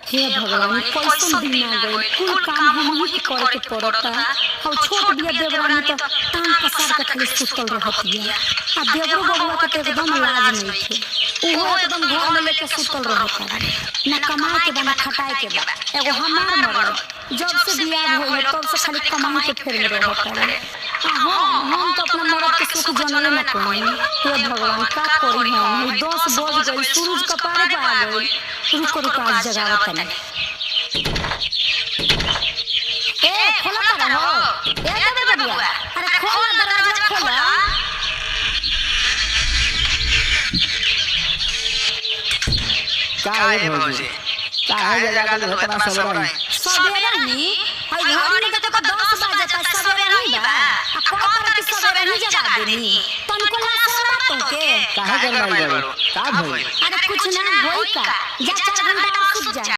हे भगवान कैसन दिन आ गए कुल काम हम ही करे के पड़ता और छोट बिया देवरानी तो टांग पसार के खाली सुतल रहतिया आ देवरो बबुआ के तो एकदम लाज नहीं थे वो एकदम घर में लेके सुतल रहता ना कमाए के बना खटाए के बा एगो हमार मरद जब से बियाह होई तब से खाली कमाई के फेर में रहता हम तो अपना मरद के सुख जानले ना कोई हे भगवान का करी हम 10 बज गई सूरज कपारे पे आ गई रुको रुको आज जगावत नहीं ए खोला कर हो ए देवर बबुआ अरे खोला दरवाजा खोला का है भौजी का है जगा के इतना सवेरे नहीं हई घड़ी में तो 10 बजे तक सवेरे नहीं बा आ कोपर के सवेरे नहीं जगा देनी तनको ना सोना तो के काहे करवाई जाबो का भई अरे कुछ ना होई का जा 4 घंटा सुत जा